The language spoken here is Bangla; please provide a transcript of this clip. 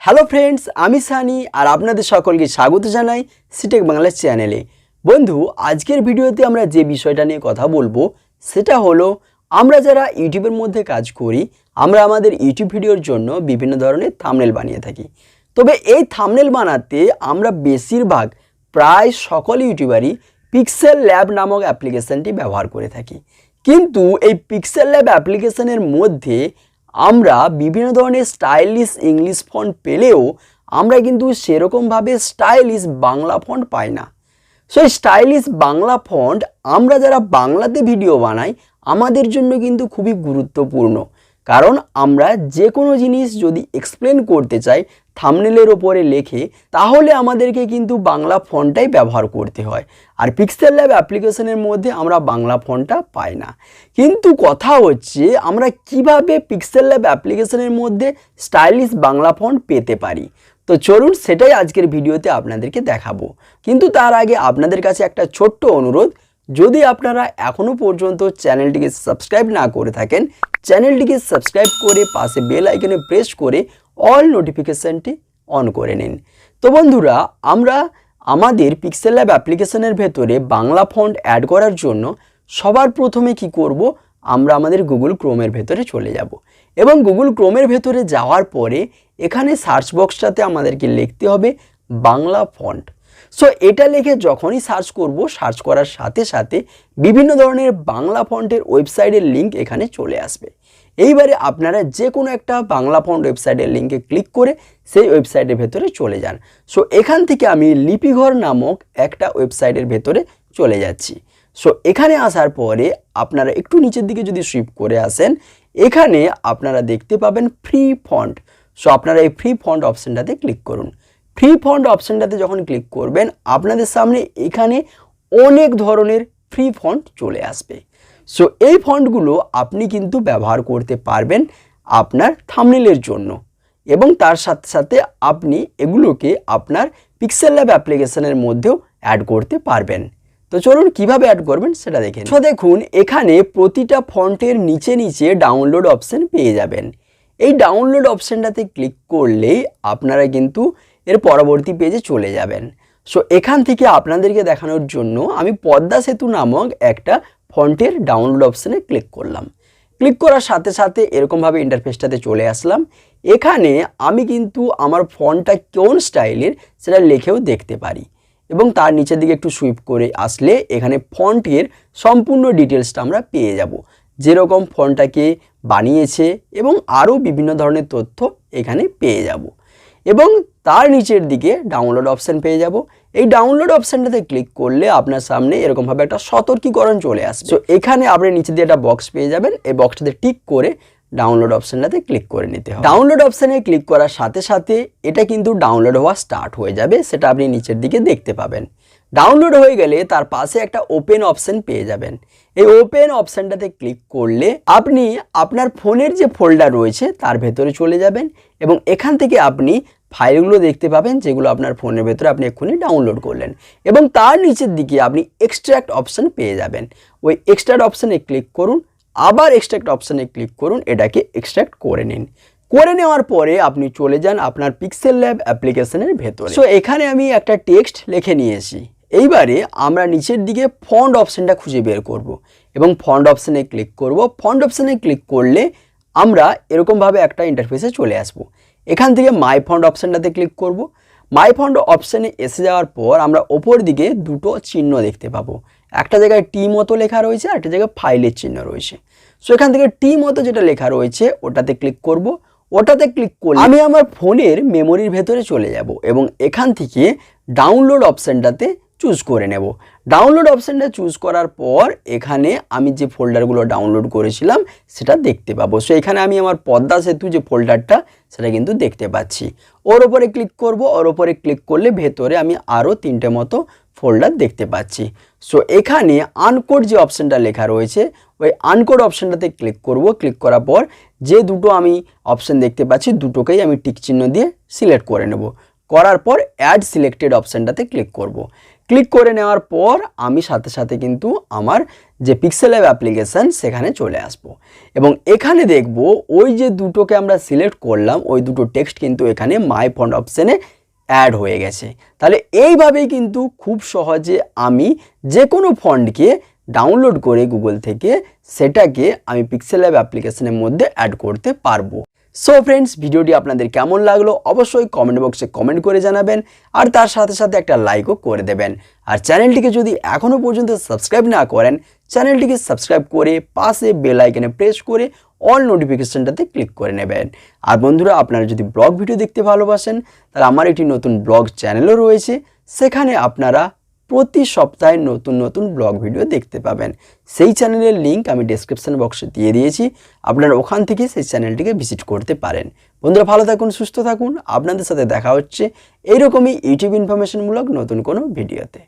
হ্যালো ফ্রেন্ডস, আমি সানি আর আপনাদের সকলকে স্বাগত জানাই সিটেক বাংলা চ্যানেলে। বন্ধু, আজকের ভিডিওতে আমরা যে বিষয়টা নিয়ে কথা বলবো সেটা হলো আমরা যারা ইউটিউবের মধ্যে কাজ করি, আমরা আমাদের ইউটিউব ভিডিওর জন্য বিভিন্ন ধরনের থাম্বনেল বানিয়ে থাকি। তবে এই থাম্বনেল বানাতে আমরা বেশিরভাগ প্রায় সকল ইউটিউবারই পিক্সেল ল্যাব নামক অ্যাপ্লিকেশানটি ব্যবহার করে থাকি। কিন্তু এই পিক্সেল ল্যাব অ্যাপ্লিকেশানের মধ্যে আমরা বিভিন্ন ধরনের স্টাইলিশ ইংলিশ ফন্ট পেলেও আমরা কিন্তু সেরকমভাবে স্টাইলিশ বাংলা ফন্ট পাই না। সো এই স্টাইলিশ বাংলা ফন্ট আমরা যারা বাংলাতে ভিডিও বানাই আমাদের জন্য কিন্তু খুবই গুরুত্বপূর্ণ, কারণ আমরা যে কোনো জিনিস যদি এক্সপ্লেন করতে চাই থাম্বনেলের ওপরে লেখে তাহলে আমাদেরকে কিন্তু বাংলা ফন্টটাই ব্যবহার করতে হয়। আর পিক্সেল ল্যাব অ্যাপ্লিকেশনের মধ্যে আমরা বাংলা ফন্টটা পাই না। কিন্তু কথা হচ্ছে আমরা কিভাবে পিক্সেল ল্যাব অ্যাপ্লিকেশনের মধ্যে স্টাইলিশ বাংলা ফন্ট পেতে পারি। তো চলুন সেটাই আজকের ভিডিওতে আপনাদেরকে দেখাবো। কিন্তু তার আগে আপনাদের কাছে একটা ছোট্ট অনুরোধ, যদি আপনারা এখনও পর্যন্ত চ্যানেলটিকে সাবস্ক্রাইব না করে থাকেন চ্যানেলটিকে সাবস্ক্রাইব করে পাশে বেল আইকনে প্রেস করে অল নোটিফিকেশানটি অন করে নিন। তো বন্ধুরা, আমরা আমাদের পিক্সেল ল্যাব অ্যাপ্লিকেশনের ভেতরে বাংলা ফন্ট অ্যাড করার জন্য সবার প্রথমে কি করব, আমরা আমাদের গুগল ক্রোমের ভেতরে চলে যাব এবং গুগল ক্রোমের ভেতরে যাওয়ার পরে এখানে সার্চ বক্সটাতে আমাদেরকে লিখতে হবে বাংলা ফন্ট। সো এটা লিখে যখনই সার্চ করব, সার্চ করার সাথে সাথে বিভিন্ন ধরনের বাংলা ফন্টের ওয়েবসাইটের লিঙ্ক এখানে চলে আসবে। এইবারে আপনারা যে কোনো একটা বাংলা ফন্ট ওয়েবসাইটের লিঙ্কে ক্লিক করে সেই ওয়েবসাইটের ভেতরে চলে যান। সো এখান থেকে আমি লিপিঘর নামক একটা ওয়েবসাইটের ভেতরে চলে যাচ্ছি। সো এখানে আসার পরে আপনারা একটু নিচের দিকে যদি সুইপ করে আসেন, এখানে আপনারা দেখতে পাবেন ফ্রি ফন্ট। সো আপনারা এই ফ্রি ফন্ট অপশানটাতে ক্লিক করুন। ফ্রি ফন্ট অপশানটাতে যখন ক্লিক করবেন আপনাদের সামনে এখানে অনেক ধরনের ফ্রি ফন্ট চলে আসবে। সো এই ফন্টগুলো আপনি কিন্তু ব্যবহার করতে পারবেন আপনার থাম্বনেলের জন্য এবং তার সাথে সাথে আপনি এগুলোকে আপনার পিক্সেল ল্যাব অ্যাপ্লিকেশনের মধ্যেও অ্যাড করতে পারবেন। তো চলুন কিভাবে অ্যাড করবেন সেটা দেখেন। তো দেখুন এখানে প্রতিটা ফন্টের নিচে নিচে ডাউনলোড অপশান পেয়ে যাবেন। এই ডাউনলোড অপশানটাতে ক্লিক করলেই আপনারা কিন্তু এর পরবর্তী পেজে চলে যাবেন। সো এখান থেকে আপনাদেরকে দেখানোর জন্য আমি পদ্মা সেতু নামক একটা ফন্টের ডাউনলোড অপশানে ক্লিক করলাম। ক্লিক করার সাথে সাথে এরকমভাবে ইন্টারফেসটাতে চলে আসলাম। এখানে আমি কিন্তু আমার ফন্টটা কোন স্টাইলের সেটা লিখেও দেখতে পারি এবং তার নিচের দিকে একটু সুইপ করে আসলে এখানে ফন্টের সম্পূর্ণ ডিটেলসটা আমরা পেয়ে যাব, যেরকম ফন্টটাকে বানিয়েছে এবং আরও বিভিন্ন ধরনের তথ্য এখানে পেয়ে যাব এবং তার নিচের দিকে ডাউনলোড অপশান পেয়ে যাব। এই ডাউনলোড অপশানটাতে ক্লিক করলে আপনার সামনে এরকমভাবে একটা সতর্কীকরণ চলে আসবে। সো এখানে আপনি নিচে দিয়ে একটা বক্স পেয়ে যাবেন, এই বক্সটাতে টিক করে ডাউনলোড অপশানটাতে ক্লিক করে নিতে হবে। ডাউনলোড অপশানে ক্লিক করার সাথে সাথে এটা কিন্তু ডাউনলোড হওয়া স্টার্ট হয়ে যাবে, সেটা আপনি নিচের দিকে দেখতে পাবেন। ডাউনলোড হয়ে গেলে তার পাশে একটা ওপেন অপশান পেয়ে যাবেন। এই ওপেন অপশানটাতে ক্লিক করলে আপনি আপনার ফোনের যে ফোল্ডার রয়েছে তার ভেতরে চলে যাবেন এবং এখান থেকে আপনি ফাইলগুলো দেখতে পাবেন যেগুলো আপনার ফোনের ভেতরে আপনি এক্ষুনি ডাউনলোড করলেন এবং তার নিচের দিকে আপনি এক্সট্র্যাক্ট অপশান পেয়ে যাবেন। ওই এক্সট্র্যাক্ট অপশানে ক্লিক করুন, আবার এক্সট্র্যাক্ট অপশানে ক্লিক করুন, এটাকে এক্সট্র্যাক্ট করে নিন। করে নেওয়ার পরে আপনি চলে যান আপনার পিক্সেল ল্যাব অ্যাপ্লিকেশনের ভেতরে। সো এখানে আমি একটা টেক্সট লিখে নিয়েছি। এইবারে আমরা নিচের দিকে ফন্ট অপশানটা খুঁজে বের করব এবং ফন্ট অপশানে ক্লিক করব। ফন্ট অপশানে ক্লিক করলে আমরা এরকমভাবে একটা ইন্টারফেসে চলে আসব। এখান থেকে মাই ফন্ট অপশানটাতে ক্লিক করব। মাই ফন্ট অপশানে এসে যাওয়ার পর আমরা ওপর দিকে দুটো চিহ্ন দেখতে পাবো, একটা জায়গায় টি মতো লেখা রয়েছে আর একটা জায়গায় ফাইলের চিহ্ন রয়েছে। সো এখান থেকে টি মতো যেটা লেখা রয়েছে ওটাতে ক্লিক করব। ওটাতে ক্লিক করলে আমি আমার ফোনের মেমোরির ভেতরে চলে যাব এবং এখান থেকে ডাউনলোড অপশানটাতে চুজ করে নেব। ডাউনলোড অপশানটা চুজ করার পর এখানে আমি যে ফোল্ডারগুলো ডাউনলোড করেছিলাম সেটা দেখতে পাবো। সো এখানে আমি আমার পদ্মা সেতু যে ফোল্ডারটা সেটা কিন্তু দেখতে পাচ্ছি। ওর ওপরে ক্লিক করব। ওর ওপরে ক্লিক করলে ভেতরে আমি আরও তিনটে মতো ফোল্ডার দেখতে পাচ্ছি। সো এখানে আনকোড যে অপশানটা লেখা রয়েছে ওই আনকোড অপশানটাতে ক্লিক করব। ক্লিক করার পর যে দুটো আমি অপশান দেখতে পাচ্ছি দুটোকেই আমি টিক চিহ্ন দিয়ে সিলেক্ট করে নেব। করার পর অ্যাড সিলেক্টেড অপশানটাতে ক্লিক করব। ক্লিক করে নেওয়ার পর আমি সাথে সাথে কিন্তু আমার যে পিক্সেলল্যাব অ্যাপ্লিকেশান সেখানে চলে আসব এবং এখানে দেখব ওই যে দুটোকে আমরা সিলেক্ট করলাম ওই দুটো টেক্সট কিন্তু এখানে মাই ফন্ট অপশানে অ্যাড হয়ে গেছে। তাহলে এইভাবেই কিন্তু খুব সহজে আমি যে কোনো ফন্টকে ডাউনলোড করে গুগল থেকে সেটাকে আমি পিক্সেলল্যাব অ্যাপ্লিকেশনের মধ্যে অ্যাড করতে পারবো। সো ফ্রেন্ডস, ভিডিওটি আপনাদের কেমন লাগলো অবশ্যই কমেন্ট বক্সে কমেন্ট করে জানাবেন আর তার সাথে সাথে একটা লাইকও করে দেবেন। আর চ্যানেলটিকে যদি এখনও পর্যন্ত সাবস্ক্রাইব না করেন চ্যানেলটিকে সাবস্ক্রাইব করে পাশে বেল আইকনে প্রেস করে অল নোটিফিকেশনটাতে ক্লিক করে নেবেন। আর বন্ধুরা, আপনারা যদি ব্লগ ভিডিও দেখতে ভালোবাসেন তাহলে আমার একটি নতুন ব্লগ চ্যানেলও রয়েছে, সেখানে আপনারা প্রতি সপ্তাহে নতুন নতুন ব্লগ ভিডিও দেখতে পাবেন। সেই চ্যানেলের লিঙ্ক আমি ডেসক্রিপশন বক্সে দিয়ে দিয়েছি, আপনারা ওখান থেকে সেই চ্যানেলটিকে ভিজিট করতে পারেন। বন্ধুরা ভালো থাকুন, সুস্থ থাকুন, আপনাদের সাথে দেখা হচ্ছে এইরকমই ইউটিউব ইনফরমেশনমূলক নতুন কোনো ভিডিওতে।